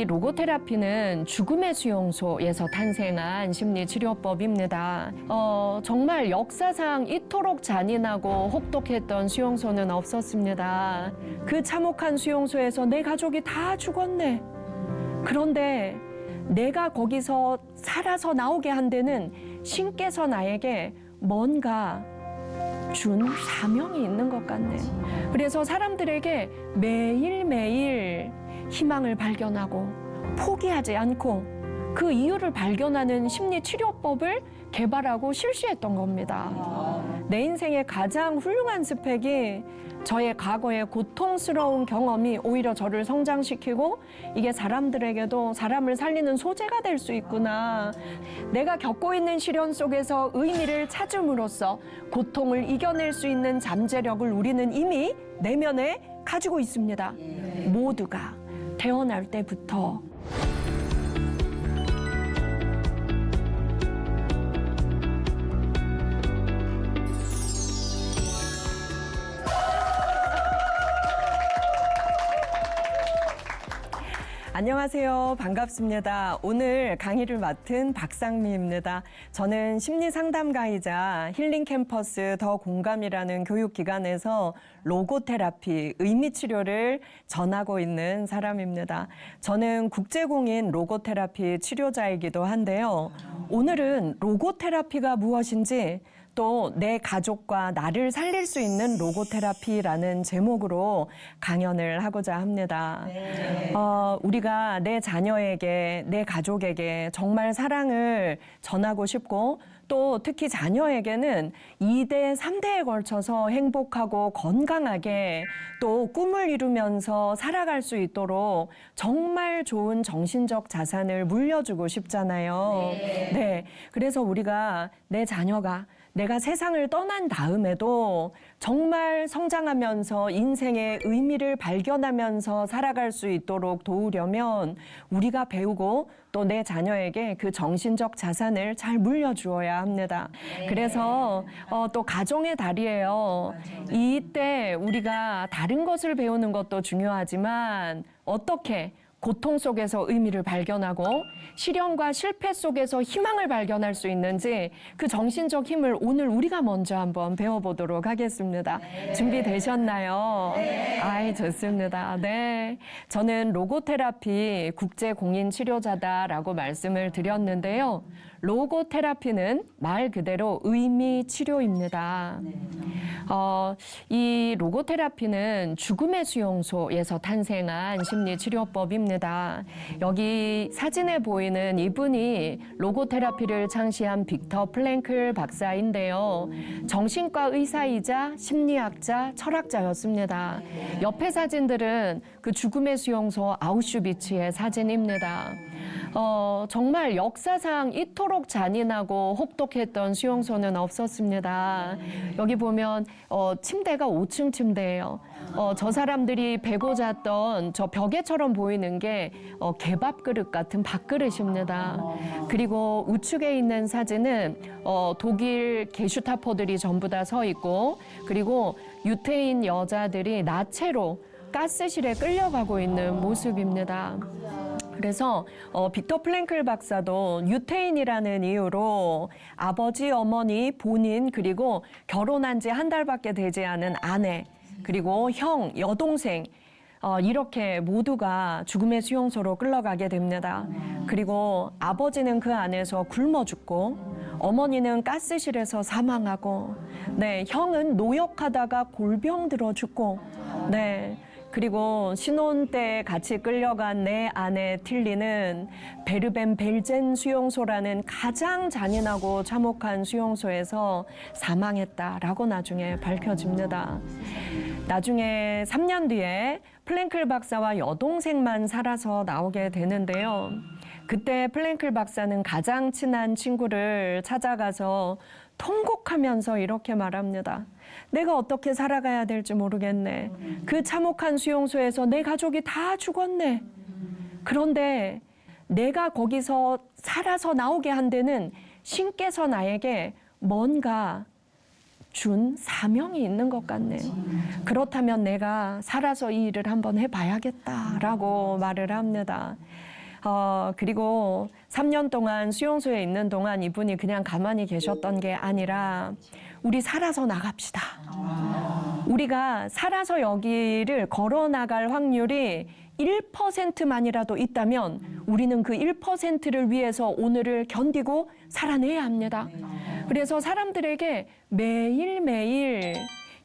이 로고테라피는 죽음의 수용소에서 탄생한 심리치료법입니다. 정말 역사상 이토록 잔인하고 혹독했던 수용소는 없었습니다. 그 참혹한 수용소에서 내 가족이 다 죽었네. 그런데 내가 거기서 살아서 나오게 한 데는 신께서 나에게 뭔가 준 사명이 있는 것 같네. 그래서 사람들에게 매일매일 희망을 발견하고 포기하지 않고 그 이유를 발견하는 심리치료법을 개발하고 실시했던 겁니다. 내 인생의 가장 훌륭한 스펙이 저의 과거의 고통스러운 경험이 오히려 저를 성장시키고 이게 사람들에게도 사람을 살리는 소재가 될 수 있구나. 내가 겪고 있는 시련 속에서 의미를 찾음으로써 고통을 이겨낼 수 있는 잠재력을 우리는 이미 내면에 가지고 있습니다. 모두가 태어날 때부터. 안녕하세요. 반갑습니다. 오늘 강의를 맡은 박상미입니다. 저는 심리상담가이자 힐링캠퍼스 더 공감이라는 교육기관에서 로고테라피, 의미치료를 전하고 있는 사람입니다. 저는 국제공인 로고테라피 치료자이기도 한데요. 오늘은 로고테라피가 무엇인지 또 내 가족과 나를 살릴 수 있는 로고테라피라는 제목으로 강연을 하고자 합니다. 우리가 내 자녀에게, 내 가족에게 정말 사랑을 전하고 싶고 또 특히 자녀에게는 2대, 3대에 걸쳐서 행복하고 건강하게 또 꿈을 이루면서 살아갈 수 있도록 정말 좋은 정신적 자산을 물려주고 싶잖아요. 네. 그래서 우리가 내 자녀가 내가 세상을 떠난 다음에도 정말 성장하면서 인생의 의미를 발견하면서 살아갈 수 있도록 도우려면 우리가 배우고 또 내 자녀에게 그 정신적 자산을 잘 물려주어야 합니다. 그래서 또 가정의 달이에요. 이때 우리가 다른 것을 배우는 것도 중요하지만 어떻게 고통 속에서 의미를 발견하고 시련과 실패 속에서 희망을 발견할 수 있는지 그 정신적 힘을 오늘 우리가 먼저 한번 배워보도록 하겠습니다. 준비되셨나요? 아이, 좋습니다. 네. 저는 로고테라피 국제공인 치료자다라고 말씀을 드렸는데요. 로고테라피는 말 그대로 의미 치료입니다. 이 로고테라피는 죽음의 수용소에서 탄생한 심리치료법입니다. 여기 사진에 보이는 이분이 로고테라피를 창시한 빅터 플랭클 박사인데요. 정신과 의사이자 심리학자, 철학자였습니다. 옆에 사진들은 그 죽음의 수용소 아우슈비츠의 사진입니다. 정말 역사상 이토록 잔인하고 혹독했던 수용소는 없었습니다. 여기 보면 침대가 5층 침대예요. 저 사람들이 베고 잤던 저 벽에처럼 보이는 게 개밥 그릇 같은 밥그릇입니다. 그리고 우측에 있는 사진은 독일 게슈타포들이 전부 다 서 있고 그리고 유태인 여자들이 나체로 가스실에 끌려가고 있는 모습입니다. 그래서 빅터 플랭클 박사도 유태인이라는 이유로 아버지, 어머니, 본인 그리고 결혼한 지 한 달밖에 되지 않은 아내 그리고 형, 여동생 이렇게 모두가 죽음의 수용소로 끌려가게 됩니다. 그리고 아버지는 그 안에서 굶어 죽고 어머니는 가스실에서 사망하고 네, 형은 노역하다가 골병 들어 죽고 네. 그리고 신혼 때 같이 끌려간 내 아내 틸리는 베르벤 벨젠 수용소라는 가장 잔인하고 참혹한 수용소에서 사망했다라고 나중에 밝혀집니다. 나중에 3년 뒤에 플랭클 박사와 여동생만 살아서 나오게 되는데요. 그때 플랭클 박사는 가장 친한 친구를 찾아가서 통곡하면서 이렇게 말합니다. 내가 어떻게 살아가야 될지 모르겠네. 그 참혹한 수용소에서 내 가족이 다 죽었네. 그런데 내가 준 사명이 있는 것 같네요. 그렇다면 내가 살아서 이 일을 한번 해봐야겠다라고 말을 합니다. 그리고 3년 동안 수용소에 있는 동안 이분이 그냥 가만히 계셨던 게 아니라 우리 살아서 나갑시다. 우리가 살아서 여기를 걸어 나갈 확률이 1%만이라도 있다면 우리는 그 1%를 위해서 오늘을 견디고 살아내야 합니다. 그래서 사람들에게 매일매일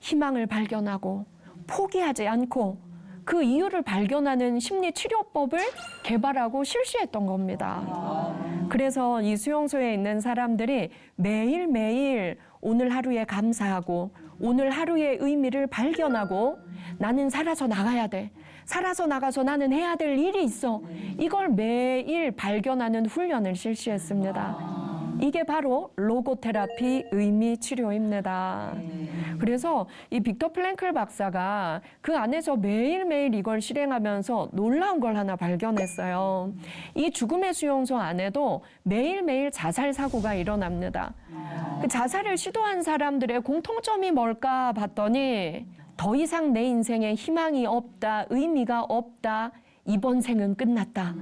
희망을 발견하고 포기하지 않고 그 이유를 발견하는 심리치료법을 개발하고 실시했던 겁니다. 그래서 이 수용소에 있는 사람들이 매일매일 오늘 하루에 감사하고 오늘 하루의 의미를 발견하고 나는 살아서 나가야 돼. 살아서 나가서 나는 해야 될 일이 있어. 이걸 매일 발견하는 훈련을 실시했습니다. 이게 바로 로고테라피 의미치료입니다. 그래서 이 빅터 프랭클 박사가 그 안에서 매일매일 이걸 실행하면서 놀라운 걸 하나 발견했어요. 이 죽음의 수용소 안에도 매일매일 자살 사고가 일어납니다. 그 자살을 시도한 사람들의 공통점이 뭘까 봤더니 더 이상 내 인생에 희망이 없다, 의미가 없다, 이번 생은 끝났다.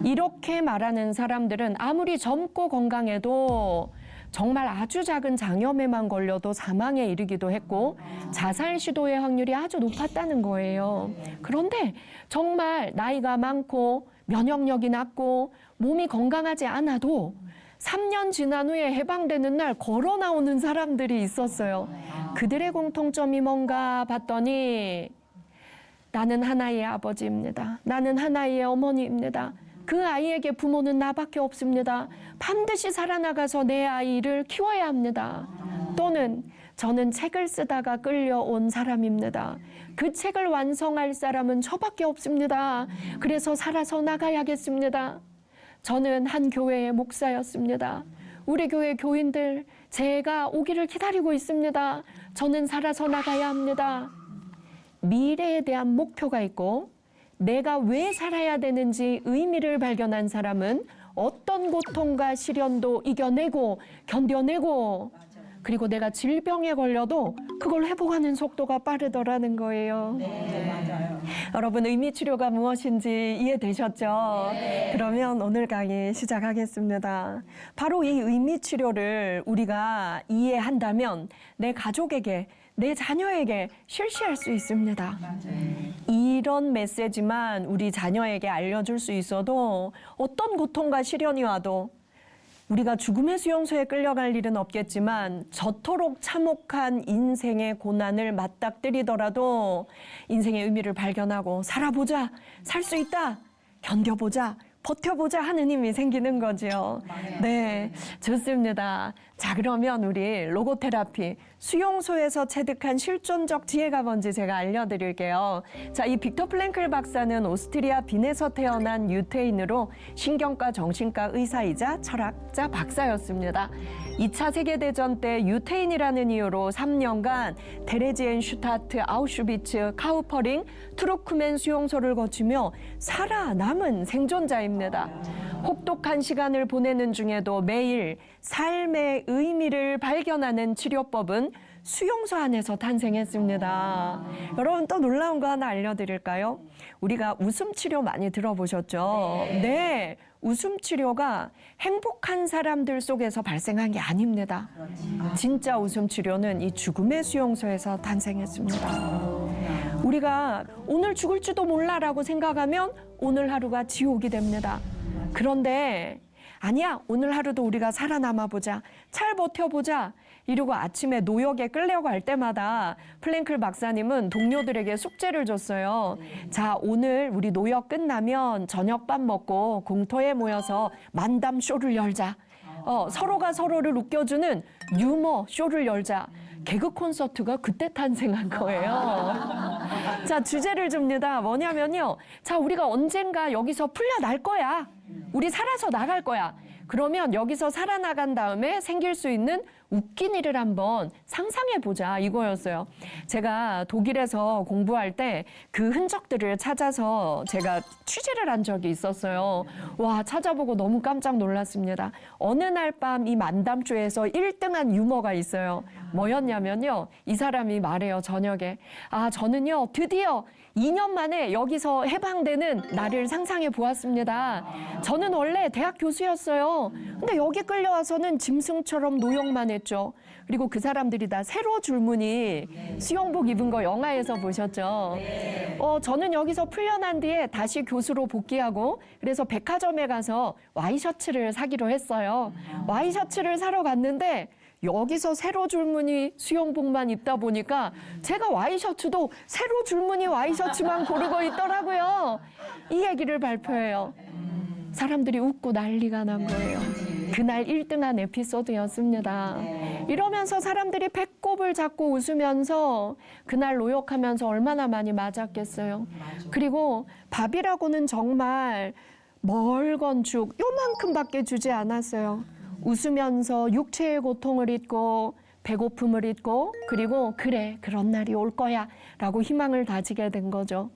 이렇게 말하는 사람들은 아무리 젊고 건강해도 정말 아주 작은 장염에만 걸려도 사망에 이르기도 했고 자살 시도의 확률이 아주 높았다는 거예요. 그런데 정말 나이가 많고 면역력이 낮고 몸이 건강하지 않아도 3년 지난 후에 해방되는 날 걸어 나오는 사람들이 있었어요. 그들의 공통점이 뭔가 봤더니 나는 하나의 아버지입니다. 나는 하나의 어머니입니다. 그 아이에게 부모는 나밖에 없습니다. 반드시 살아나가서 내 아이를 키워야 합니다. 또는 저는 책을 쓰다가 끌려온 사람입니다. 그 책을 완성할 사람은 저밖에 없습니다. 그래서 살아서 나가야겠습니다. 저는 한 교회의 목사였습니다. 우리 교회 교인들, 제가 오기를 기다리고 있습니다. 저는 살아서 나가야 합니다. 미래에 대한 목표가 있고 내가 왜 살아야 되는지 의미를 발견한 사람은 어떤 고통과 시련도 이겨내고 견뎌내고 그리고 내가 질병에 걸려도 그걸 회복하는 속도가 빠르더라는 거예요. 네, 맞아요. 여러분 의미치료가 무엇인지 이해되셨죠? 네. 그러면 오늘 강의 시작하겠습니다. 바로 이 의미치료를 우리가 이해한다면 내 가족에게 내 자녀에게 실시할 수 있습니다. 이런 메시지만 우리 자녀에게 알려줄 수 있어도 어떤 고통과 시련이 와도 우리가 죽음의 수용소에 끌려갈 일은 없겠지만 저토록 참혹한 인생의 고난을 맞닥뜨리더라도 인생의 의미를 발견하고 살아보자, 살 수 있다, 견뎌보자, 버텨보자 하는 힘이 생기는 거죠. 네, 좋습니다. 자, 그러면 우리 로고테라피 수용소에서 체득한 실존적 지혜가 뭔지 제가 알려드릴게요. 자, 이 빅터 프랭클 박사는 오스트리아 빈에서 태어난 유태인으로 신경과 정신과 의사이자 철학자 박사였습니다. 2차 세계대전 때 유태인이라는 이유로 3년간 데레지엔슈타트, 아우슈비츠, 카우퍼링, 투르크멘 수용소를 거치며 살아남은 생존자입니다. 혹독한 시간을 보내는 중에도 매일 삶의 의미를 발견하는 치료법은 수용소 안에서 탄생했습니다. 여러분 또 놀라운 거 하나 알려드릴까요? 우리가 웃음 치료 많이 들어보셨죠? 네, 웃음 치료가 행복한 사람들 속에서 발생한 게 아닙니다. 진짜 웃음 치료는 이 죽음의 수용소에서 탄생했습니다. 우리가 오늘 죽을지도 몰라라고 생각하면 오늘 하루가 지옥이 됩니다. 그런데 아니야, 오늘 하루도 우리가 살아남아 보자, 잘 버텨보자 이러고 아침에 노역에 끌려갈 때마다 프랭클 박사님은 동료들에게 숙제를 줬어요. 자, 오늘 우리 노역 끝나면 저녁밥 먹고 공터에 모여서 만담 쇼를 열자. 서로가 서로를 웃겨주는 유머 쇼를 열자. 개그 콘서트가 그때 탄생한 거예요. 자, 주제를 줍니다. 뭐냐면요. 자, 우리가 언젠가 여기서 풀려날 거야. 우리 살아서 나갈 거야. 그러면 여기서 살아나간 다음에 생길 수 있는 웃긴 일을 한번 상상해보자 이거였어요. 제가 독일에서 공부할 때 그 흔적들을 찾아서 제가 취재를 한 적이 있었어요. 와, 찾아보고 너무 깜짝 놀랐습니다. 어느 날 밤 이 만담조에서 1등한 유머가 있어요. 뭐였냐면요. 이 사람이 말해요, 저녁에. 아, 저는요, 드디어 2년 만에 여기서 해방되는 날을 상상해 보았습니다. 저는 원래 대학 교수였어요. 근데 여기 끌려와서는 짐승처럼 노역만 했죠. 그리고 그 사람들이 다 세로 줄무늬 수영복 입은 거 영화에서 보셨죠? 저는 여기서 풀려난 뒤에 다시 교수로 복귀하고 그래서 백화점에 가서 와이셔츠를 사기로 했어요. 와이셔츠를 사러 갔는데 여기서 세로 줄무늬 수영복만 입다 보니까 제가 와이셔츠도 세로 줄무늬 와이셔츠만 고르고 있더라고요. 이 얘기를 발표해요. 사람들이 웃고 난리가 난 거예요. 그날 1등한 에피소드였습니다. 이러면서 사람들이 배꼽을 잡고 웃으면서 그날 노역하면서 얼마나 많이 맞았겠어요. 그리고 밥이라고는 정말 멀건 죽 요만큼밖에 주지 않았어요. 웃으면서 육체의 고통을 잊고 배고픔을 잊고 그리고 그래 그런 날이 올 거야 라고 희망을 다지게 된 거죠.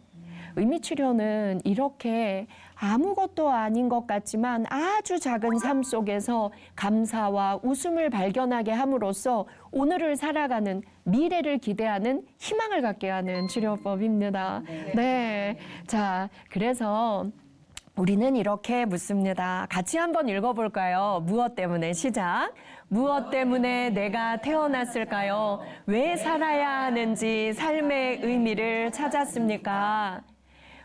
의미치료는 이렇게 아무것도 아닌 것 같지만 아주 작은 삶 속에서 감사와 웃음을 발견하게 함으로써 오늘을 살아가는 미래를 기대하는 희망을 갖게 하는 치료법입니다. 네. 자, 그래서 우리는 이렇게 묻습니다. 같이 한번 읽어볼까요? 무엇 때문에 시작. 무엇 때문에 내가 태어났을까요? 왜 살아야 하는지 삶의 의미를 찾았습니까?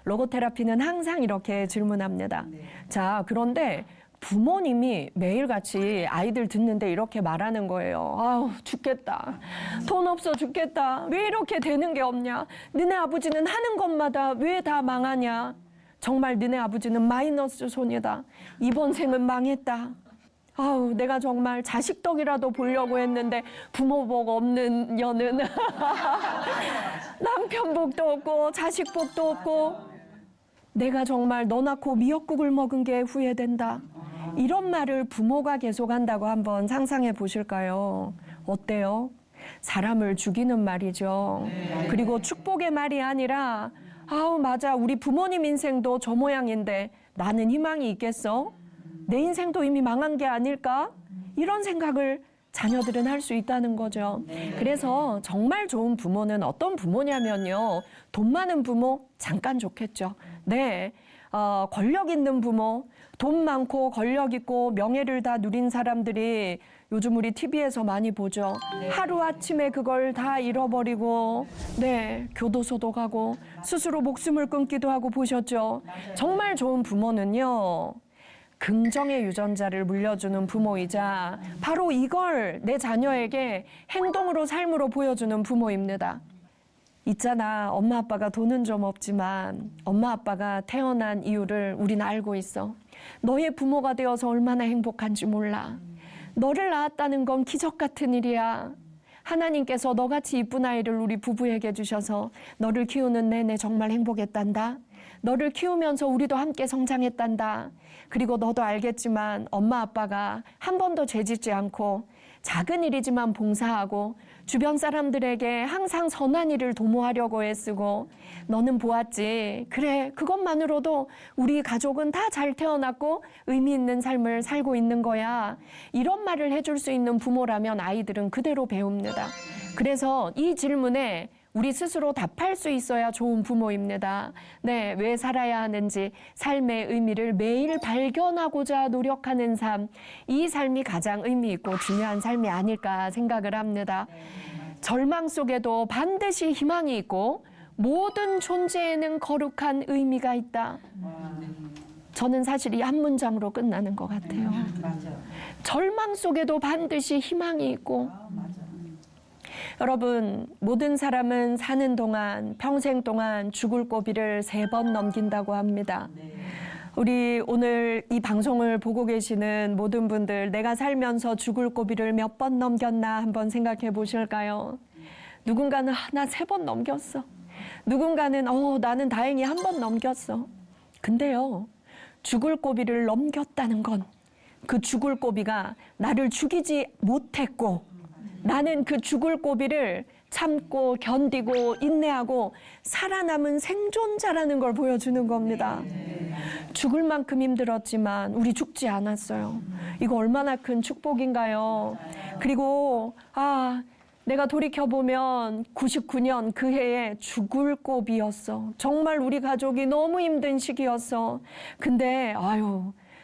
로고테라피는 항상 이렇게 질문합니다. 자, 그런데 부모님이 매일같이 아이들 듣는데 이렇게 말하는 거예요. 아우, 죽겠다. 돈 없어 죽겠다. 왜 이렇게 되는 게 없냐? 너네 아버지는 하는 것마다 왜 다 망하냐? 정말 너네 아버지는 마이너스 손이다. 이번 생은 망했다. 아우, 내가 정말 자식 덕이라도 보려고 했는데 부모 복 없는 년은 남편 복도 없고 자식 복도 없고 내가 정말 너 낳고 미역국을 먹은 게 후회된다. 이런 말을 부모가 계속한다고 한번 상상해 보실까요? 어때요? 사람을 죽이는 말이죠. 그리고 축복의 말이 아니라 아우 맞아 우리 부모님 인생도 저 모양인데 나는 희망이 있겠어? 내 인생도 이미 망한 게 아닐까? 이런 생각을 자녀들은 할 수 있다는 거죠. 그래서 정말 좋은 부모는 어떤 부모냐면요. 돈 많은 부모 잠깐 좋겠죠. 네, 권력 있는 부모, 돈 많고 권력 있고 명예를 다 누린 사람들이 요즘 우리 TV에서 많이 보죠. 하루아침에 그걸 다 잃어버리고 네, 교도소도 가고 스스로 목숨을 끊기도 하고 보셨죠. 정말 좋은 부모는요. 긍정의 유전자를 물려주는 부모이자 바로 이걸 내 자녀에게 행동으로 삶으로 보여주는 부모입니다. 있잖아, 엄마 아빠가 돈은 좀 없지만 엄마 아빠가 태어난 이유를 우린 알고 있어. 너의 부모가 되어서 얼마나 행복한지 몰라. 너를 낳았다는 건 기적 같은 일이야. 하나님께서 너같이 이쁜 아이를 우리 부부에게 주셔서 너를 키우는 내내 정말 행복했단다. 너를 키우면서 우리도 함께 성장했단다. 그리고 너도 알겠지만 엄마 아빠가 한 번도 죄짓지 않고 작은 일이지만 봉사하고 주변 사람들에게 항상 선한 일을 도모하려고 애쓰고 너는 보았지. 그래, 그것만으로도 우리 가족은 다 잘 태어났고 의미 있는 삶을 살고 있는 거야. 이런 말을 해줄 수 있는 부모라면 아이들은 그대로 배웁니다. 그래서 이 질문에 우리 스스로 답할 수 있어야 좋은 부모입니다. 네, 왜 살아야 하는지 삶의 의미를 매일 발견하고자 노력하는 삶, 이 삶이 가장 의미 있고 중요한 삶이 아닐까 생각을 합니다. 절망 속에도 반드시 희망이 있고 모든 존재에는 거룩한 의미가 있다. 저는 사실 이 한 문장으로 끝나는 것 같아요. 절망 속에도 반드시 희망이 있고 여러분, 모든 사람은 사는 동안, 평생 동안 죽을 고비를 3번 넘긴다고 합니다. 우리 오늘 이 방송을 보고 계시는 모든 분들, 내가 살면서 죽을 고비를 몇 번 넘겼나 한번 생각해 보실까요? 누군가는 나 3번 넘겼어. 누군가는 나는 다행히 1번 넘겼어. 근데요, 죽을 고비를 넘겼다는 건 그 죽을 고비가 나를 죽이지 못했고 나는 그 죽을 고비를 참고 견디고 인내하고 살아남은 생존자라는 걸 보여주는 겁니다. 죽을 만큼 힘들었지만 우리 죽지 않았어요. 이거 얼마나 큰 축복인가요? 그리고 내가 돌이켜보면 99년 그 해에 죽을 고비였어. 정말 우리 가족이 너무 힘든 시기였어. 근데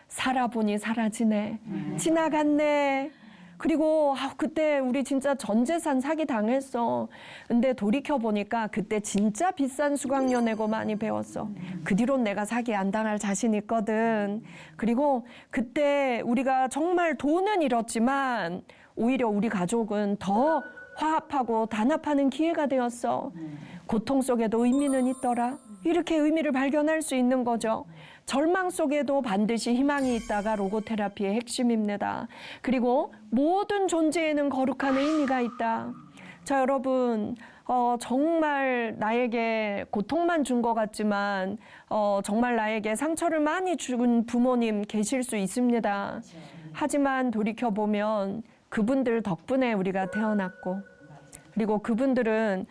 살아보니 사라지네. 지나갔네. 그리고 그때 우리 진짜 전 재산 사기 당했어. 근데 돌이켜보니까 그때 진짜 비싼 수강료 내고 많이 배웠어. 그 뒤론 내가 사기 안 당할 자신 있거든. 그리고 그때 우리가 정말 돈은 잃었지만 오히려 우리 가족은 더 화합하고 단합하는 기회가 되었어. 고통 속에도 의미는 있더라. 이렇게 의미를 발견할 수 있는 거죠. 절망 속에도 반드시 희망이 있다가 로고테라피의 핵심입니다. 그리고 모든 존재에는 거룩한 의미가 있다. 자, 여러분, 정말 나에게 고통만 준 것 같지만 정말 나에게 상처를 많이 준 부모님 계실 수 있습니다. 하지만 돌이켜보면 그분들 덕분에 우리가 태어났고, 그리고 그분들은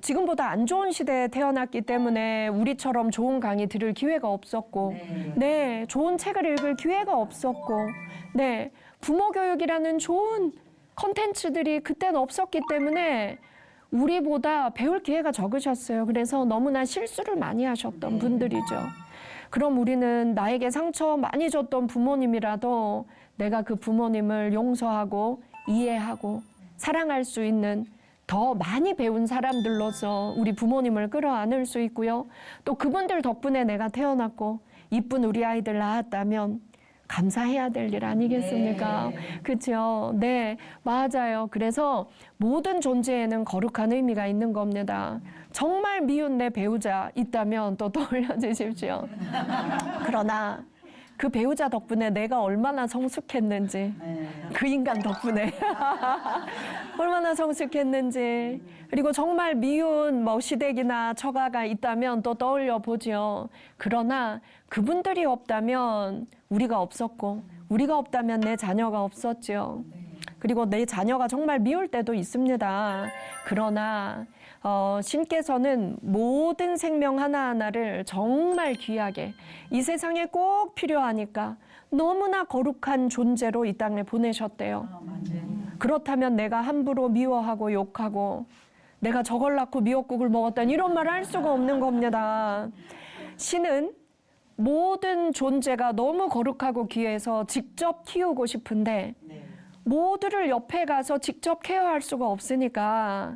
지금보다 안 좋은 시대에 태어났기 때문에 우리처럼 좋은 강의 들을 기회가 없었고, 네, 좋은 책을 읽을 기회가 없었고, 네, 부모 교육이라는 좋은 컨텐츠들이 그때는 없었기 때문에 우리보다 배울 기회가 적으셨어요. 그래서 너무나 실수를 많이 하셨던 분들이죠. 그럼 우리는 나에게 상처 많이 줬던 부모님이라도 내가 그 부모님을 용서하고 이해하고 사랑할 수 있는 더 많이 배운 사람들로서 우리 부모님을 끌어안을 수 있고요. 또 그분들 덕분에 내가 태어났고 이쁜 우리 아이들 낳았다면 감사해야 될 일 아니겠습니까? 그렇죠? 네, 맞아요. 그래서 모든 존재에는 거룩한 의미가 있는 겁니다. 정말 미운 내 배우자 있다면 또 떠올려 주십시오. 그러나 그 배우자 덕분에 내가 얼마나 성숙했는지, 그 인간 덕분에 얼마나 성숙했는지, 그리고 정말 미운 시댁이나 처가가 있다면 또 떠올려 보죠. 그러나 그분들이 없다면 우리가 없었고, 우리가 없다면 내 자녀가 없었죠. 그리고 내 자녀가 정말 미울 때도 있습니다. 그러나 신께서는 모든 생명 하나하나를 정말 귀하게 이 세상에 꼭 필요하니까 너무나 거룩한 존재로 이 땅에 보내셨대요. 그렇다면 내가 함부로 미워하고 욕하고 내가 저걸 낳고 미역국을 먹었다니 이런 말을 할 수가 없는 겁니다. 신은 모든 존재가 너무 거룩하고 귀해서 직접 키우고 싶은데 모두를 옆에 가서 직접 케어할 수가 없으니까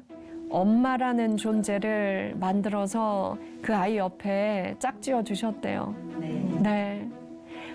엄마라는 존재를 만들어서 그 아이 옆에 짝지어 주셨대요. 네.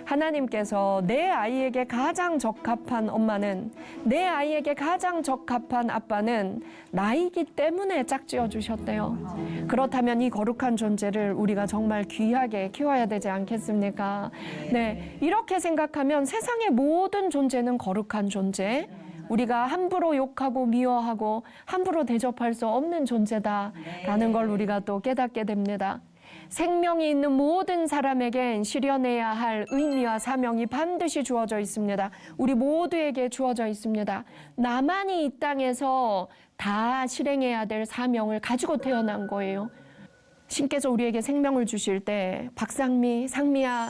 하나님께서 내 아이에게 가장 적합한 엄마는, 내 아이에게 가장 적합한 아빠는 나이기 때문에 짝지어 주셨대요. 그렇다면 이 거룩한 존재를 우리가 정말 귀하게 키워야 되지 않겠습니까? 네. 이렇게 생각하면 세상의 모든 존재는 거룩한 존재, 우리가 함부로 욕하고 미워하고 함부로 대접할 수 없는 존재다라는 걸 우리가 또 깨닫게 됩니다. 생명이 있는 모든 사람에겐 실현해야 할 의미와 사명이 반드시 주어져 있습니다. 우리 모두에게 주어져 있습니다. 나만이 이 땅에서 다 실행해야 될 사명을 가지고 태어난 거예요. 신께서 우리에게 생명을 주실 때 박상미, 상미야,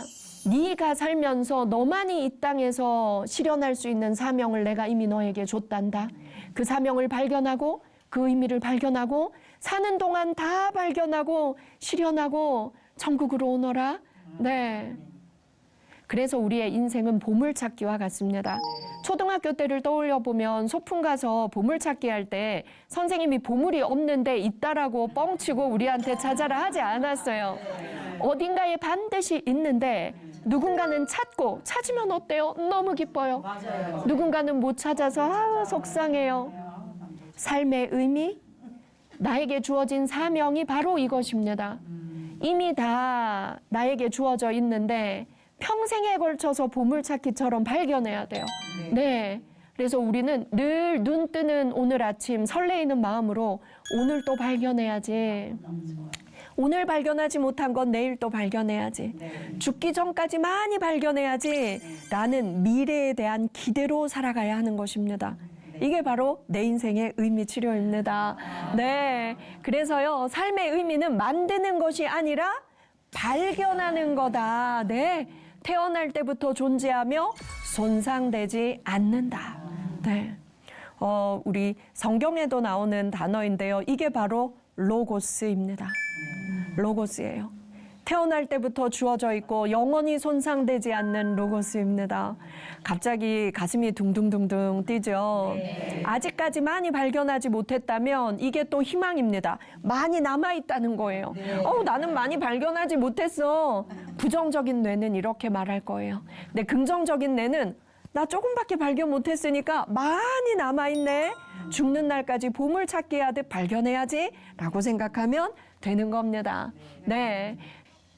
네가 살면서 너만이 이 땅에서 실현할 수 있는 사명을 내가 이미 너에게 줬단다. 그 사명을 발견하고 그 의미를 발견하고 사는 동안 다 발견하고 실현하고 천국으로 오너라. 네. 그래서 우리의 인생은 보물찾기와 같습니다. 초등학교 때를 떠올려 보면 소풍 가서 보물찾기 할 때 선생님이 보물이 없는데 있다라고 뻥치고 우리한테 찾아라 하지 않았어요. 어딘가에 반드시 있는데 누군가는 찾고 찾으면 어때요? 너무 기뻐요. 누군가는 못 찾아서 속상해요. 삶의 의미, 나에게 주어진 사명이 바로 이것입니다. 이미 다 나에게 주어져 있는데 평생에 걸쳐서 보물찾기처럼 발견해야 돼요. 네. 그래서 우리는 늘 눈 뜨는 오늘 아침 설레이는 마음으로 오늘 또 발견해야지. 오늘 발견하지 못한 건 내일 또 발견해야지. 죽기 전까지 많이 발견해야지. 나는 미래에 대한 기대로 살아가야 하는 것입니다. 이게 바로 내 인생의 의미 치료입니다. 네. 그래서요, 삶의 의미는 만드는 것이 아니라 발견하는 거다. 네. 태어날 때부터 존재하며 손상되지 않는다. 네. 우리 성경에도 나오는 단어인데요. 이게 바로 로고스입니다. 로고스예요. 태어날 때부터 주어져 있고 영원히 손상되지 않는 로고스입니다. 갑자기 가슴이 둥둥둥둥 뛰죠. 아직까지 많이 발견하지 못했다면 이게 또 희망입니다. 많이 남아있다는 거예요. 나는 많이 발견하지 못했어. 부정적인 뇌는 이렇게 말할 거예요. 근데 긍정적인 뇌는 나 조금밖에 발견 못했으니까 많이 남아있네. 죽는 날까지 보물찾기 하듯 발견해야지 라고 생각하면 되는 겁니다. 네.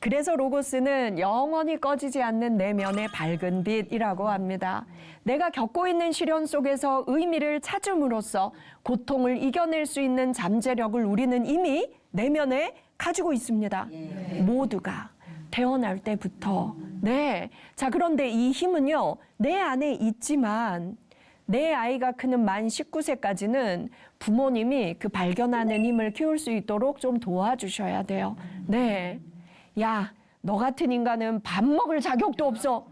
그래서 로고스는 영원히 꺼지지 않는 내면의 밝은 빛이라고 합니다. 내가 겪고 있는 시련 속에서 의미를 찾음으로써 고통을 이겨낼 수 있는 잠재력을 우리는 이미 내면에 가지고 있습니다. 모두가 태어날 때부터. 네. 자, 그런데 이 힘은요, 내 안에 있지만 내 아이가 크는 만 19세까지는 부모님이 그 발견하는 힘을 키울 수 있도록 좀 도와주셔야 돼요. 네. 야, 너 같은 인간은 밥 먹을 자격도 없어.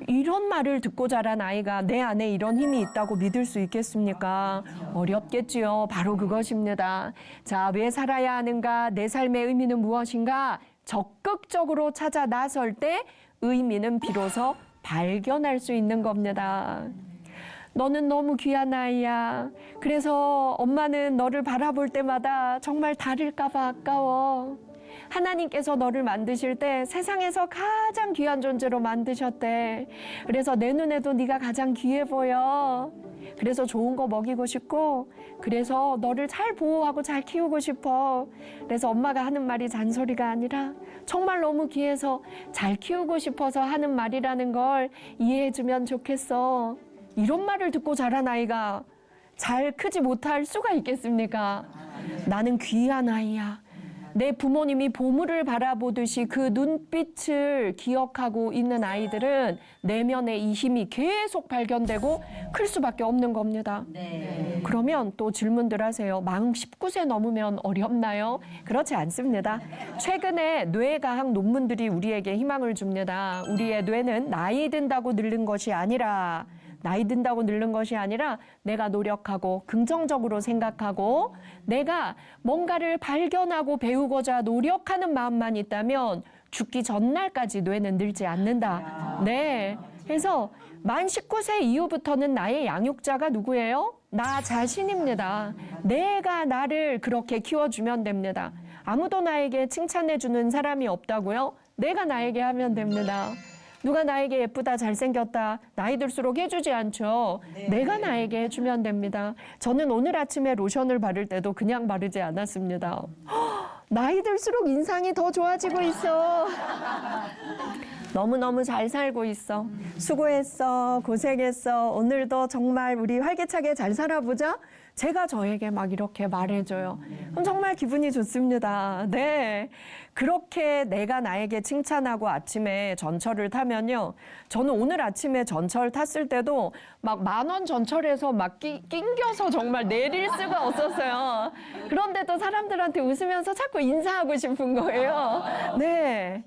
이런 말을 듣고 자란 아이가 내 안에 이런 힘이 있다고 믿을 수 있겠습니까? 어렵겠지요. 바로 그것입니다. 자, 왜 살아야 하는가? 내 삶의 의미는 무엇인가? 적극적으로 찾아 나설 때 의미는 비로소 발견할 수 있는 겁니다. 너는 너무 귀한 아이야. 그래서 엄마는 너를 바라볼 때마다 정말 다를까 봐 아까워. 하나님께서 너를 만드실 때 세상에서 가장 귀한 존재로 만드셨대. 그래서 내 눈에도 네가 가장 귀해 보여. 그래서 좋은 거 먹이고 싶고, 그래서 너를 잘 보호하고 잘 키우고 싶어. 그래서 엄마가 하는 말이 잔소리가 아니라 정말 너무 귀해서 잘 키우고 싶어서 하는 말이라는 걸 이해해주면 좋겠어. 이런 말을 듣고 자란 아이가 잘 크지 못할 수가 있겠습니까? 나는 귀한 아이야. 내 부모님이 보물을 바라보듯이 그 눈빛을 기억하고 있는 아이들은 내면에 이 힘이 계속 발견되고 클 수밖에 없는 겁니다. 네. 그러면 또 질문들 하세요. 만 19세 넘으면 어렵나요? 그렇지 않습니다. 최근에 뇌과학 논문들이 우리에게 희망을 줍니다. 우리의 뇌는 나이 든다고 늙는 것이 아니라 내가 노력하고 긍정적으로 생각하고 내가 뭔가를 발견하고 배우고자 노력하는 마음만 있다면 죽기 전날까지 뇌는 늙지 않는다. 네. 그래서 만 19세 이후부터는 나의 양육자가 누구예요? 나 자신입니다. 내가 나를 그렇게 키워주면 됩니다. 아무도 나에게 칭찬해주는 사람이 없다고요? 내가 나에게 하면 됩니다. 누가 나에게 예쁘다, 잘생겼다, 나이 들수록 해주지 않죠. 네. 내가 나에게 해주면 됩니다. 저는 오늘 아침에 로션을 바를 때도 그냥 바르지 않았습니다. 나이 들수록 인상이 더 좋아지고 있어. 너무너무 잘 살고 있어. 수고했어. 고생했어. 오늘도 정말 우리 활기차게 잘 살아보자. 제가 저에게 막 이렇게 말해줘요. 그럼 정말 기분이 좋습니다. 네. 그렇게 내가 나에게 칭찬하고 아침에 전철을 타면요. 저는 오늘 아침에 전철 탔을 때도 막 10,000원 전철에서 막 낑겨서 정말 내릴 수가 없었어요. 그런데도 사람들한테 웃으면서 자꾸 인사하고 싶은 거예요. 네.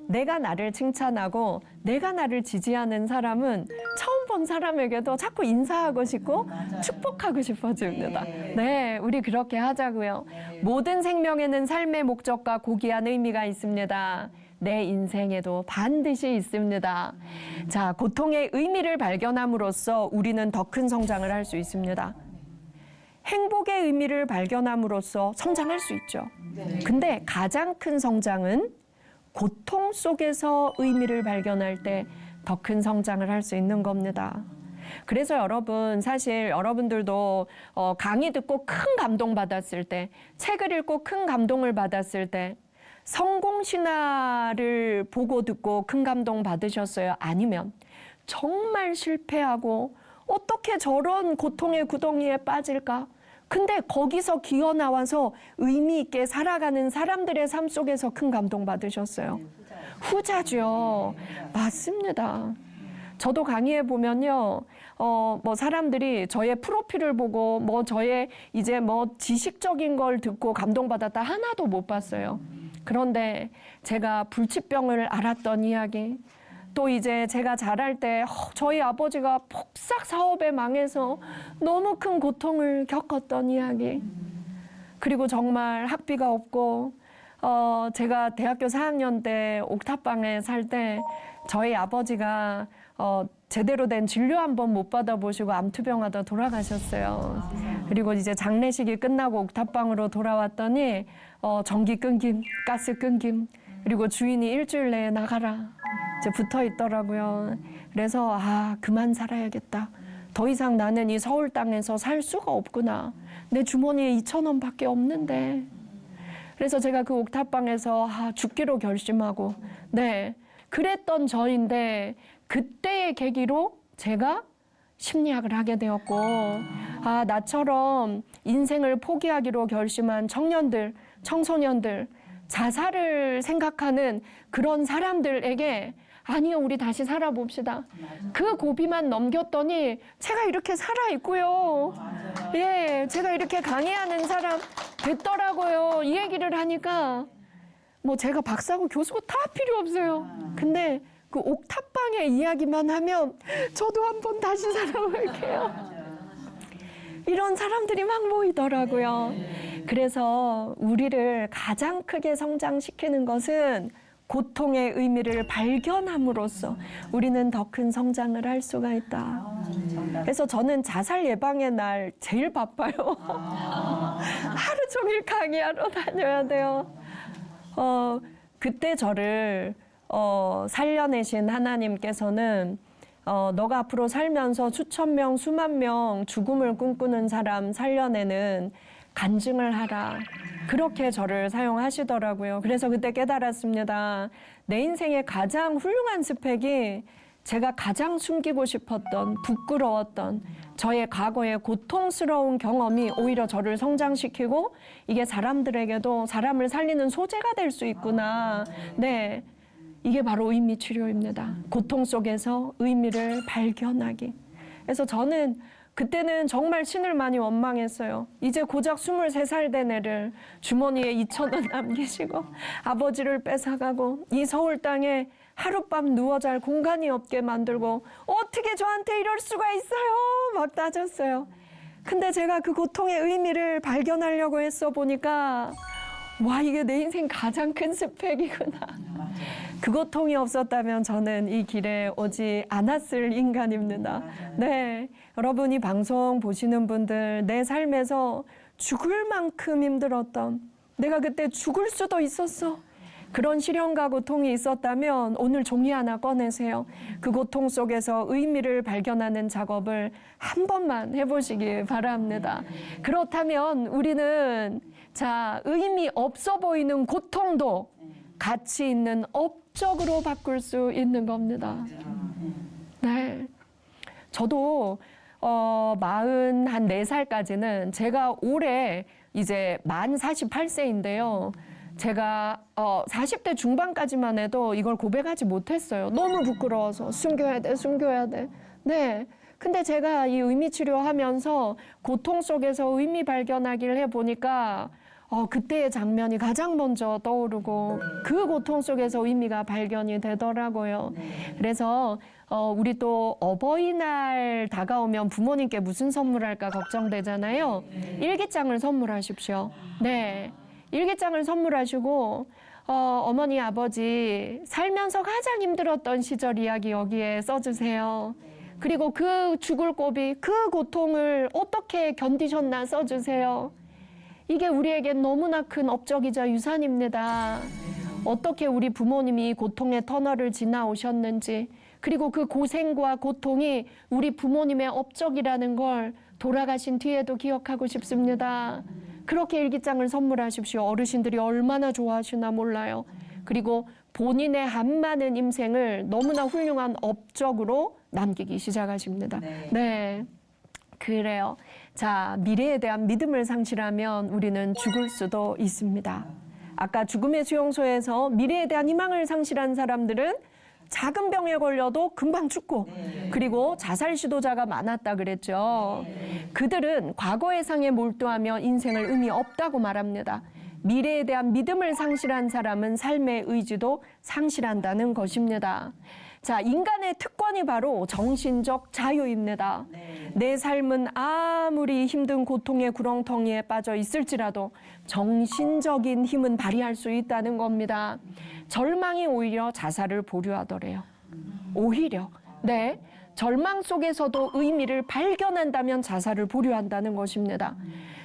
내가 나를 칭찬하고 내가 나를 지지하는 사람은 처음 본 사람에게도 자꾸 인사하고 싶고 축복하고 싶어집니다. 네, 우리 그렇게 하자고요. 모든 생명에는 삶의 목적과 고귀한 의미가 있습니다. 내 인생에도 반드시 있습니다. 자, 고통의 의미를 발견함으로써 우리는 더 큰 성장을 할 수 있습니다. 행복의 의미를 발견함으로써 성장할 수 있죠. 근데 가장 큰 성장은 고통 속에서 의미를 발견할 때 더 큰 성장을 할 수 있는 겁니다. 그래서 여러분, 사실 여러분들도 강의 듣고 큰 감동 받았을 때, 책을 읽고 큰 감동을 받았을 때, 성공 신화를 보고 듣고 큰 감동 받으셨어요? 아니면 정말 실패하고 어떻게 저런 고통의 구덩이에 빠질까? 근데 거기서 기어 나와서 의미 있게 살아가는 사람들의 삶 속에서 큰 감동 받으셨어요. 후자죠. 맞습니다. 저도 강의해 보면요, 뭐 사람들이 저의 프로필을 보고 뭐 저의 이제 뭐 지식적인 걸 듣고 감동받았다 하나도 못 봤어요. 그런데 제가 불치병을 앓았던 이야기, 또 이제 제가 자랄 때 저희 아버지가 폭삭 사업에 망해서 너무 큰 고통을 겪었던 이야기, 그리고 정말 학비가 없고 제가 대학교 4학년 때 옥탑방에 살 때 저희 아버지가 제대로 된 진료 한 번 못 받아보시고 암투병하다 돌아가셨어요. 그리고 이제 장례식이 끝나고 옥탑방으로 돌아왔더니 전기 끊김, 가스 끊김, 그리고 주인이 일주일 내에 나가라 이제 붙어 있더라고요. 그래서 그만 살아야겠다. 더 이상 나는 이 서울 땅에서 살 수가 없구나. 내 주머니에 2,000원밖에 없는데. 그래서 제가 그 옥탑방에서 죽기로 결심하고, 네, 그랬던 저인데 그때의 계기로 제가 심리학을 하게 되었고, 나처럼 인생을 포기하기로 결심한 청년들, 청소년들, 자살을 생각하는 그런 사람들에게 아니요, 우리 다시 살아봅시다. 그 고비만 넘겼더니 제가 이렇게 살아있고요. 예, 제가 이렇게 강의하는 사람 됐더라고요. 이 얘기를 하니까 뭐 제가 박사고 교수고 다 필요 없어요. 근데 그 옥탑방의 이야기만 하면 저도 한번 다시 살아볼게요. 이런 사람들이 막 모이더라고요. 그래서 우리를 가장 크게 성장시키는 것은 고통의 의미를 발견함으로써 우리는 더 큰 성장을 할 수가 있다. 그래서 저는 자살 예방의 날 제일 바빠요. 하루 종일 강의하러 다녀야 돼요. 그때 저를 살려내신 하나님께서는 너가 앞으로 살면서 수천 명, 수만 명 죽음을 꿈꾸는 사람 살려내는 간증을 하라. 그렇게 저를 사용하시더라고요. 그래서 그때 깨달았습니다. 내 인생의 가장 훌륭한 스펙이 제가 가장 숨기고 싶었던, 부끄러웠던 저의 과거의 고통스러운 경험이 오히려 저를 성장시키고 이게 사람들에게도 사람을 살리는 소재가 될 수 있구나. 네, 이게 바로 의미 치료입니다. 고통 속에서 의미를 발견하기. 그래서 저는 그때는 정말 신을 많이 원망했어요. 이제 고작 23살 된 애를 주머니에 2,000원 남기시고 아버지를 뺏어가고 이 서울 땅에 하룻밤 누워 잘 공간이 없게 만들고 어떻게 저한테 이럴 수가 있어요? 막 따졌어요. 근데 제가 그 고통의 의미를 발견하려고 했어 보니까 와, 이게 내 인생 가장 큰 스펙이구나. 그 고통이 없었다면 저는 이 길에 오지 않았을 인간입니다. 네, 여러분 이 방송 보시는 분들 내 삶에서 죽을 만큼 힘들었던, 내가 그때 죽을 수도 있었어. 그런 시련과 고통이 있었다면 오늘 종이 하나 꺼내세요. 그 고통 속에서 의미를 발견하는 작업을 한 번만 해보시기 바랍니다. 그렇다면 우리는 의미 없어 보이는 고통도 가치 있는 업적으로 바꿀 수 있는 겁니다. 네, 저도 44살까지는 제가 올해 이제 만 48세인데요. 제가 40대 중반까지만 해도 이걸 고백하지 못했어요. 너무 부끄러워서 숨겨야 돼. 네. 근데 제가 이 의미 치료하면서 고통 속에서 의미 발견하기를 해보니까 그때의 장면이 가장 먼저 떠오르고 그 고통 속에서 의미가 발견이 되더라고요. 그래서 우리 또 어버이날 다가오면 부모님께 무슨 선물할까 걱정되잖아요. 일기장을 선물하십시오. 네. 일기장을 선물하시고 어머니, 아버지 살면서 가장 힘들었던 시절 이야기 여기에 써주세요. 그리고 그 죽을 고비, 그 고통을 어떻게 견디셨나 써주세요. 이게 우리에게 너무나 큰 업적이자 유산입니다. 어떻게 우리 부모님이 고통의 터널을 지나오셨는지, 그리고 그 고생과 고통이 우리 부모님의 업적이라는 걸 돌아가신 뒤에도 기억하고 싶습니다. 그렇게 일기장을 선물하십시오. 어르신들이 얼마나 좋아하시나 몰라요. 그리고 본인의 한 많은 인생을 너무나 훌륭한 업적으로 남기기 시작하십니다. 네. 그래요. 자, 미래에 대한 믿음을 상실하면 우리는 죽을 수도 있습니다. 아까 죽음의 수용소에서 미래에 대한 희망을 상실한 사람들은 작은 병에 걸려도 금방 죽고 그리고 자살 시도자가 많았다 그랬죠. 그들은 과거의 상에 몰두하며 인생을 의미 없다고 말합니다. 미래에 대한 믿음을 상실한 사람은 삶의 의지도 상실한다는 것입니다. 자, 인간의 특권이 바로 정신적 자유입니다. 내 삶은 아무리 힘든 고통의 구렁텅이에 빠져 있을지라도 정신적인 힘은 발휘할 수 있다는 겁니다. 절망이 오히려 자살을 보류하더래요. 오히려. 네. 절망 속에서도 의미를 발견한다면 자살을 보류한다는 것입니다.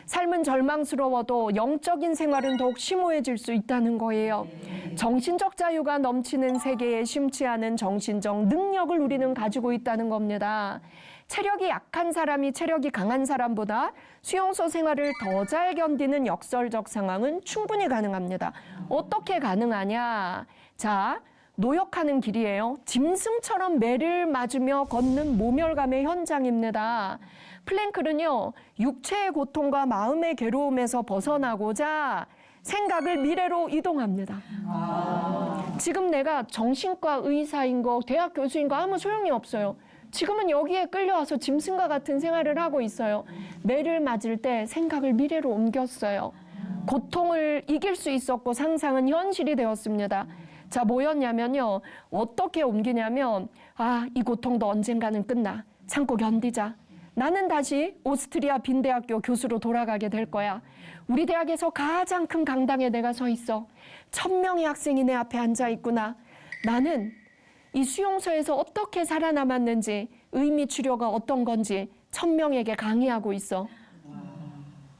삶은 절망스러워도 영적인 생활은 더욱 심오해질 수 있다는 거예요. 정신적 자유가 넘치는 세계에 심취하는 정신적 능력을 우리는 가지고 있다는 겁니다. 체력이 약한 사람이 체력이 강한 사람보다 수용소 생활을 더 잘 견디는 역설적 상황은 충분히 가능합니다. 어떻게 가능하냐? 자, 노역하는 길이에요. 짐승처럼 매를 맞으며 걷는 모멸감의 현장입니다. 플랭클은요, 육체의 고통과 마음의 괴로움에서 벗어나고자 생각을 미래로 이동합니다. 지금 내가 정신과 의사인 거, 대학 교수인 거 아무 소용이 없어요. 지금은 여기에 끌려와서 짐승과 같은 생활을 하고 있어요. 매를 맞을 때 생각을 미래로 옮겼어요. 고통을 이길 수 있었고 상상은 현실이 되었습니다. 자, 뭐였냐면요. 어떻게 옮기냐면, 이 고통도 언젠가는 끝나. 참고 견디자. 나는 다시 오스트리아 빈대학교 교수로 돌아가게 될 거야. 우리 대학에서 가장 큰 강당에 내가 서 있어. 1000명의 학생이 내 앞에 앉아 있구나. 나는 이 수용소에서 어떻게 살아남았는지, 의미 치료가 어떤 건지 1000명에게 강의하고 있어.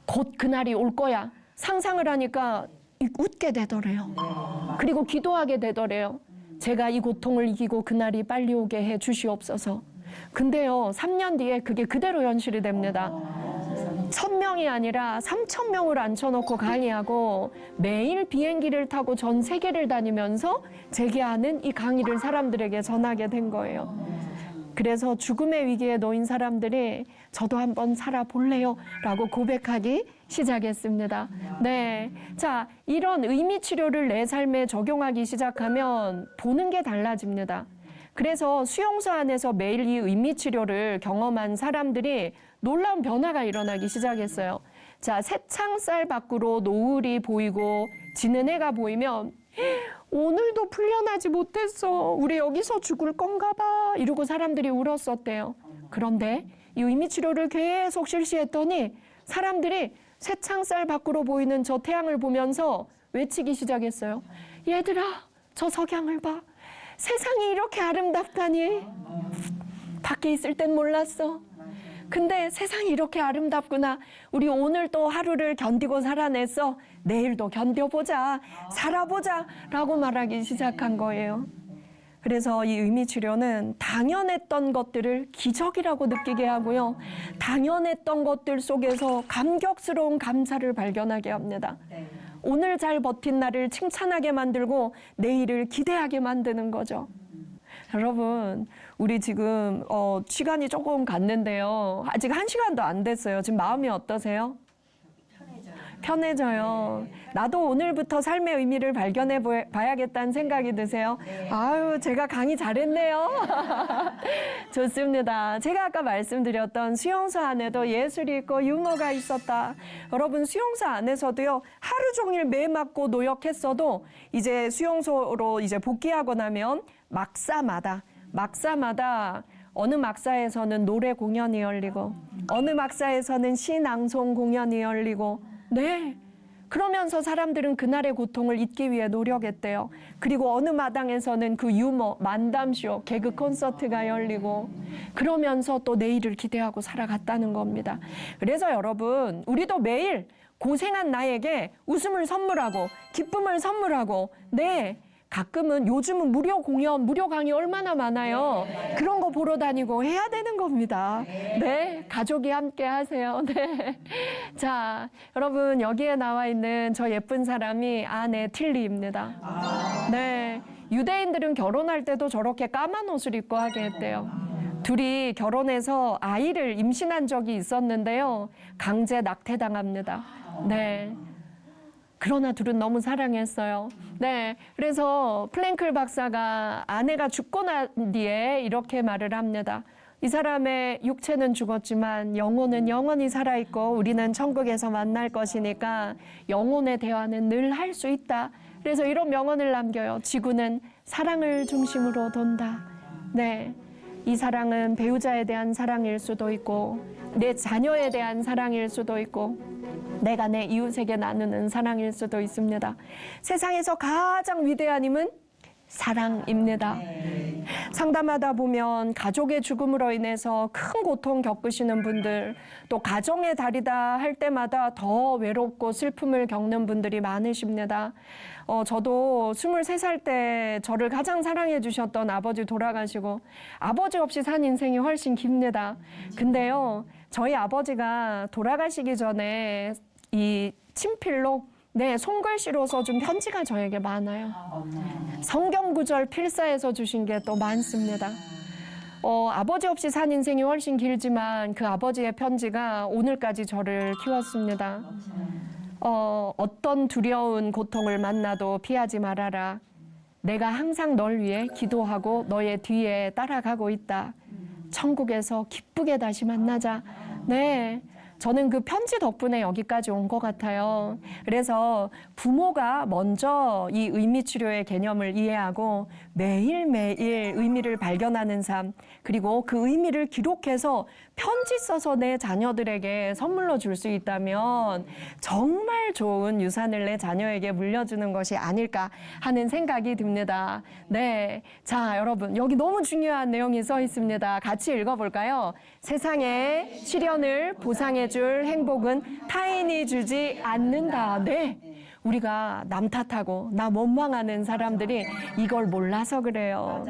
곧 그날이 올 거야. 상상을 하니까 웃게 되더래요. 그리고 기도하게 되더래요. 제가 이 고통을 이기고 그날이 빨리 오게 해 주시옵소서. 근데요, 3년 뒤에 그게 그대로 현실이 됩니다. 1000명이 아니라 3000명을 앉혀놓고 강의하고 매일 비행기를 타고 전 세계를 다니면서 재개하는 이 강의를 사람들에게 전하게 된 거예요. 그래서 죽음의 위기에 놓인 사람들이 저도 한번 살아볼래요? 라고 고백하기 시작했습니다. 네. 자, 이런 의미 치료를 내 삶에 적용하기 시작하면 보는 게 달라집니다. 그래서 수용소 안에서 매일 이 의미 치료를 경험한 사람들이 놀라운 변화가 일어나기 시작했어요. 자, 새창살 밖으로 노을이 보이고 지는 해가 보이면 오늘도 풀려나지 못했어. 우리 여기서 죽을 건가 봐. 이러고 사람들이 울었었대요. 그런데 이 의미 치료를 계속 실시했더니 사람들이 새창살 밖으로 보이는 저 태양을 보면서 외치기 시작했어요. 얘들아, 저 석양을 봐. 세상이 이렇게 아름답다니. 밖에 있을 땐 몰랐어. 근데 세상이 이렇게 아름답구나. 우리 오늘 또 하루를 견디고 살아냈어. 내일도 견뎌보자. 살아보자. 라고 말하기 시작한 거예요. 그래서 이 의미 치료는 당연했던 것들을 기적이라고 느끼게 하고요. 당연했던 것들 속에서 감격스러운 감사를 발견하게 합니다. 오늘 잘 버틴 나를 칭찬하게 만들고 내일을 기대하게 만드는 거죠. 여러분, 우리 지금 시간이 조금 갔는데요. 아직 1시간도 안 됐어요. 지금 마음이 어떠세요? 편해져요. 나도 오늘부터 삶의 의미를 발견해 봐야겠다는 생각이 드세요? 아유, 제가 강의 잘했네요. 좋습니다. 제가 아까 말씀드렸던 수용소 안에도 예술이 있고 유머가 있었다. 여러분, 수용소 안에서도요, 하루 종일 매 맞고 노역했어도 이제 수용소로 이제 복귀하고 나면 막사마다 어느 막사에서는 노래 공연이 열리고 어느 막사에서는 시 낭송 공연이 열리고 네. 그러면서 사람들은 그날의 고통을 잊기 위해 노력했대요. 그리고 어느 마당에서는 그 유머, 만담쇼, 개그 콘서트가 열리고 그러면서 또 내일을 기대하고 살아갔다는 겁니다. 그래서 여러분, 우리도 매일 고생한 나에게 웃음을 선물하고 기쁨을 선물하고 네. 가끔은 요즘은 무료 공연, 무료 강의 얼마나 많아요. 그런 거 보러 다니고 해야 되는 겁니다. 네, 가족이 함께 하세요. 네. 자, 여러분 여기에 나와 있는 저 예쁜 사람이 아내 틸리입니다. 네, 유대인들은 결혼할 때도 저렇게 까만 옷을 입고 하게 했대요. 둘이 결혼해서 아이를 임신한 적이 있었는데요. 강제 낙태당합니다. 네. 그러나 둘은 너무 사랑했어요. 네, 그래서 프랭클 박사가 아내가 죽고 난 뒤에 이렇게 말을 합니다. 이 사람의 육체는 죽었지만 영혼은 영원히 살아있고 우리는 천국에서 만날 것이니까 영혼의 대화는 늘 할 수 있다. 그래서 이런 명언을 남겨요. 지구는 사랑을 중심으로 돈다. 네, 이 사랑은 배우자에 대한 사랑일 수도 있고 내 자녀에 대한 사랑일 수도 있고 내가 내 이웃에게 나누는 사랑일 수도 있습니다. 세상에서 가장 위대한 힘은 사랑입니다. 상담하다 보면 가족의 죽음으로 인해서 큰 고통 겪으시는 분들, 또 가정의 달이다 할 때마다 더 외롭고 슬픔을 겪는 분들이 많으십니다. 저도 23살 때 저를 가장 사랑해 주셨던 아버지 돌아가시고 아버지 없이 산 인생이 훨씬 깁니다. 근데요, 저희 아버지가 돌아가시기 전에 이 친필로 손글씨로 써준 편지가 저에게 많아요. 성경 구절 필사해서 주신 게 또 많습니다. 아버지 없이 산 인생이 훨씬 길지만 그 아버지의 편지가 오늘까지 저를 키웠습니다. 어떤 두려운 고통을 만나도 피하지 말아라. 내가 항상 널 위해 기도하고 너의 뒤에 따라가고 있다. 천국에서 기쁘게 다시 만나자. 네. 저는 그 편지 덕분에 여기까지 온 것 같아요. 그래서 부모가 먼저 이 의미치료의 개념을 이해하고 매일매일 의미를 발견하는 삶, 그리고 그 의미를 기록해서 편지 써서 내 자녀들에게 선물로 줄 수 있다면 정말 좋은 유산을 내 자녀에게 물려주는 것이 아닐까 하는 생각이 듭니다. 네. 자, 여러분, 여기 너무 중요한 내용이 써 있습니다. 같이 읽어볼까요? 세상에 시련을 보상해줄 행복은 타인이 주지 않는다. 네. 우리가 남 탓하고 나 원망하는 사람들이 이걸 몰라서 그래요.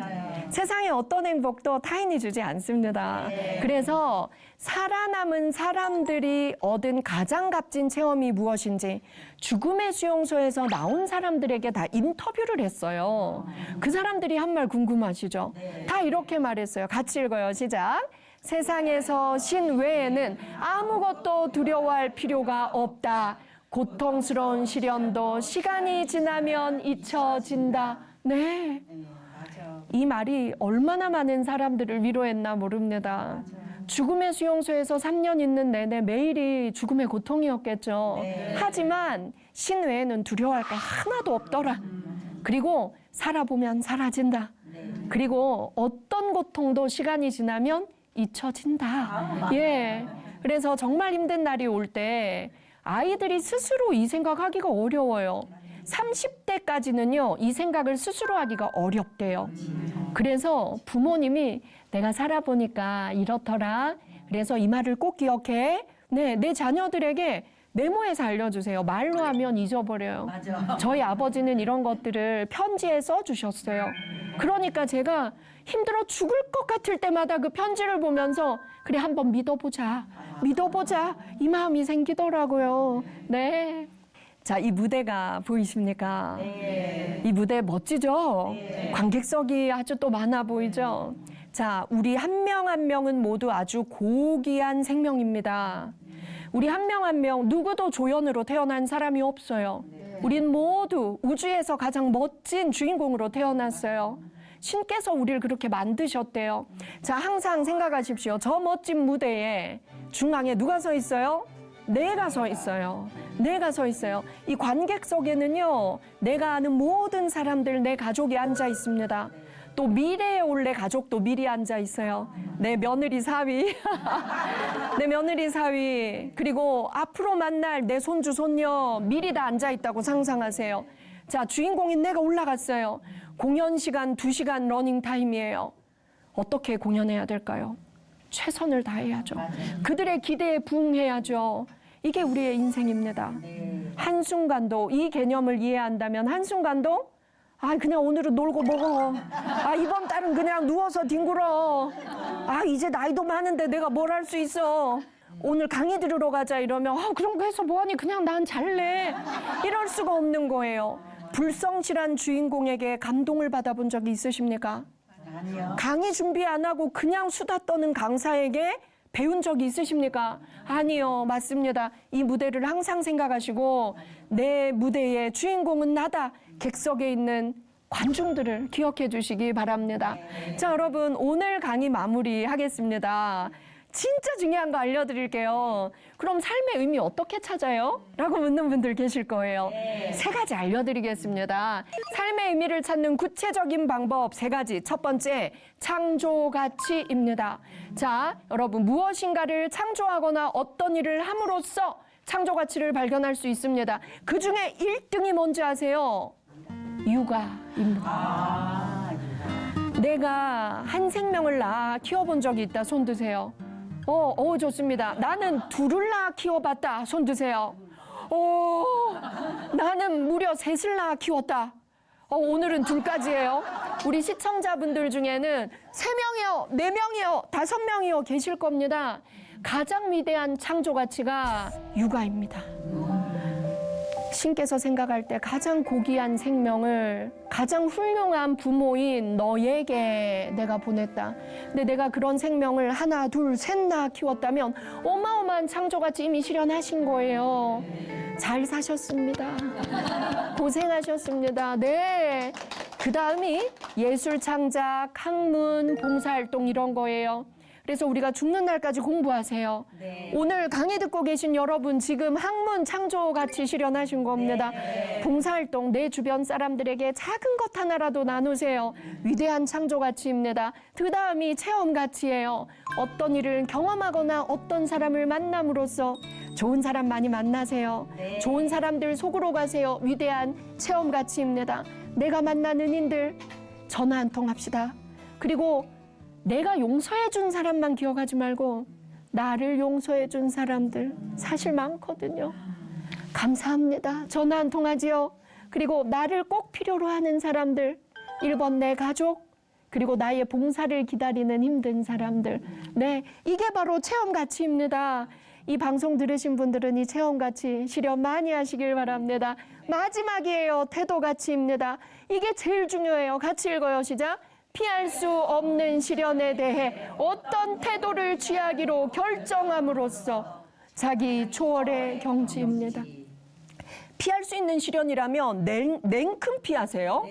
세상에 어떤 행복도 타인이 주지 않습니다. 그래서 살아남은 사람들이 얻은 가장 값진 체험이 무엇인지 죽음의 수용소에서 나온 사람들에게 다 인터뷰를 했어요. 그 사람들이 한 말 궁금하시죠? 다 이렇게 말했어요. 같이 읽어요. 시작. 세상에서 신 외에는 아무것도 두려워할 필요가 없다. 고통스러운 시련도 시간이 지나면 잊혀진다. 네. 이 말이 얼마나 많은 사람들을 위로했나 모릅니다. 죽음의 수용소에서 3년 있는 내내 매일이 죽음의 고통이었겠죠. 하지만 신 외에는 두려워할 거 하나도 없더라. 그리고 살아보면 사라진다. 그리고 어떤 고통도 시간이 지나면 잊혀진다. 예. 그래서 정말 힘든 날이 올 때 아이들이 스스로 이 생각하기가 어려워요. 30대까지는요, 이 생각을 스스로 하기가 어렵대요. 그래서 부모님이 내가 살아보니까 이렇더라. 그래서 이 말을 꼭 기억해. 네, 내 자녀들에게 메모해서 알려주세요. 말로 하면 잊어버려요. 맞아. 저희 아버지는 이런 것들을 편지에 써주셨어요. 그러니까 제가 힘들어 죽을 것 같을 때마다 그 편지를 보면서 그래 한번 믿어보자. 믿어보자. 이 마음이 생기더라고요. 네. 자, 이 무대가 보이십니까? 네. 이 무대 멋지죠? 네. 관객석이 아주 또 많아 보이죠? 자, 우리 한 명 한 명은 모두 아주 고귀한 생명입니다. 우리 한 명 한 명 누구도 조연으로 태어난 사람이 없어요. 우린 모두 우주에서 가장 멋진 주인공으로 태어났어요. 신께서 우리를 그렇게 만드셨대요. 자, 항상 생각하십시오. 저 멋진 무대에 중앙에 누가 서 있어요? 내가 서 있어요. 내가 서 있어요. 이 관객석에는요, 내가 아는 모든 사람들, 내 가족이 앉아 있습니다. 또 미래에 올 내 가족도 미리 앉아 있어요. 내 며느리 사위, 내 며느리 사위, 그리고 앞으로 만날 내 손주, 손녀 미리 다 앉아 있다고 상상하세요. 자, 주인공인 내가 올라갔어요. 공연 시간 2시간 러닝 타임이에요. 어떻게 공연해야 될까요? 최선을 다해야죠. 그들의 기대에 부응해야죠. 이게 우리의 인생입니다. 한순간도 이 개념을 이해한다면 한순간도 그냥 오늘은 놀고 먹어. 이번 달은 그냥 누워서 뒹굴어. 이제 나이도 많은데 내가 뭘 할 수 있어. 오늘 강의 들으러 가자 이러면 그런 거 해서 뭐하니 그냥 난 잘래. 이럴 수가 없는 거예요. 불성실한 주인공에게 감동을 받아본 적이 있으십니까? 아니요. 강의 준비 안 하고 그냥 수다 떠는 강사에게 배운 적이 있으십니까? 아니요, 맞습니다. 이 무대를 항상 생각하시고 내 무대의 주인공은 나다. 객석에 있는 관중들을 기억해 주시기 바랍니다. 자, 여러분, 오늘 강의 마무리하겠습니다. 진짜 중요한 거 알려드릴게요. 그럼 삶의 의미 어떻게 찾아요? 라고 묻는 분들 계실 거예요. 3가지 알려드리겠습니다. 삶의 의미를 찾는 구체적인 방법 3가지. 첫 번째, 창조 가치입니다. 자, 여러분, 무엇인가를 창조하거나 어떤 일을 함으로써 창조 가치를 발견할 수 있습니다. 그 중에 1등이 뭔지 아세요? 육아입니다. 내가 한 생명을 낳아 키워본 적이 있다. 손 드세요. 좋습니다. 나는 2을 낳아 키워봤다. 손 드세요. 나는 무려 3을 낳아 키웠다. 오늘은 2까지예요. 우리 시청자분들 중에는 3명이요, 4명이요, 5명이요 계실 겁니다. 가장 위대한 창조 가치가 육아입니다. 신께서 생각할 때 가장 고귀한 생명을 가장 훌륭한 부모인 너에게 내가 보냈다. 근데 내가 그런 생명을 1, 2, 3 낳아 키웠다면 어마어마한 창조가치 이미 실현하신 거예요. 잘 사셨습니다. 고생하셨습니다. 네. 그 다음이 예술 창작, 학문, 봉사활동 이런 거예요. 그래서 우리가 죽는 날까지 공부하세요. 네. 오늘 강의 듣고 계신 여러분 지금 학문 창조 가치 실현하신 겁니다. 네. 봉사활동 내 주변 사람들에게 작은 것 하나라도 나누세요. 위대한 창조 가치입니다. 그 다음이 체험 가치예요. 어떤 일을 경험하거나 어떤 사람을 만남으로써 좋은 사람 많이 만나세요. 네. 좋은 사람들 속으로 가세요. 위대한 체험 가치입니다. 내가 만난 은인들 전화 한 통 합시다. 그리고 내가 용서해 준 사람만 기억하지 말고 나를 용서해 준 사람들 사실 많거든요. 감사합니다. 전화 한 통 하지요. 그리고 나를 꼭 필요로 하는 사람들 1번 내 가족 그리고 나의 봉사를 기다리는 힘든 사람들. 네, 이게 바로 체험 가치입니다. 이 방송 들으신 분들은 이 체험 가치 실현 많이 하시길 바랍니다. 마지막이에요. 태도 가치입니다. 이게 제일 중요해요. 같이 읽어요. 시작. 피할 수 없는 시련에 대해 어떤 태도를 취하기로 결정함으로써 자기 초월의 경지입니다. 피할 수 있는 시련이라면 냉큼 피하세요.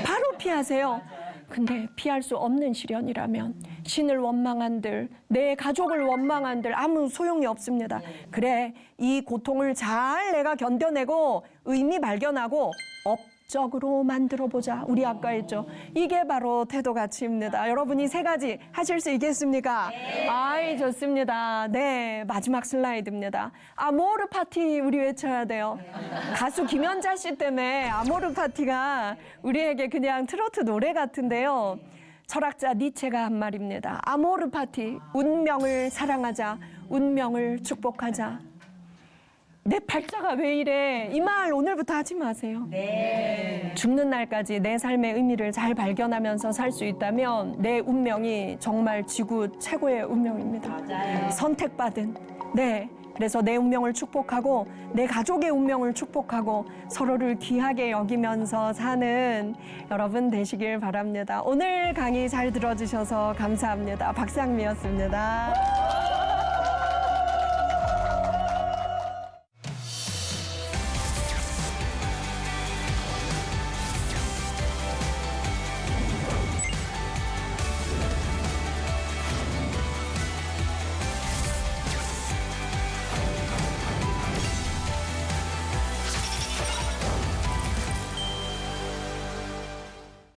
바로 피하세요. 근데 피할 수 없는 시련이라면 신을 원망한들, 내 가족을 원망한들 아무 소용이 없습니다. 그래, 이 고통을 잘 내가 견뎌내고 의미 발견하고 업적으로 만들어보자. 우리 아까 했죠. 이게 바로 태도 가치입니다. 여러분이 3가지 하실 수 있겠습니까? 네. 아이, 좋습니다. 네, 마지막 슬라이드입니다. 아모르 파티 우리 외쳐야 돼요. 가수 김연자 씨 때문에 아모르 파티가 우리에게 그냥 트로트 노래 같은데요. 철학자 니체가 한 말입니다. 아모르 파티, 운명을 사랑하자, 운명을 축복하자. 내 팔자가 왜 이래? 이 말 오늘부터 하지 마세요. 네. 죽는 날까지 내 삶의 의미를 잘 발견하면서 살 수 있다면 내 운명이 정말 지구 최고의 운명입니다. 맞아요. 선택받은. 네. 그래서 내 운명을 축복하고 내 가족의 운명을 축복하고 서로를 귀하게 여기면서 사는 여러분 되시길 바랍니다. 오늘 강의 잘 들어주셔서 감사합니다. 박상미였습니다.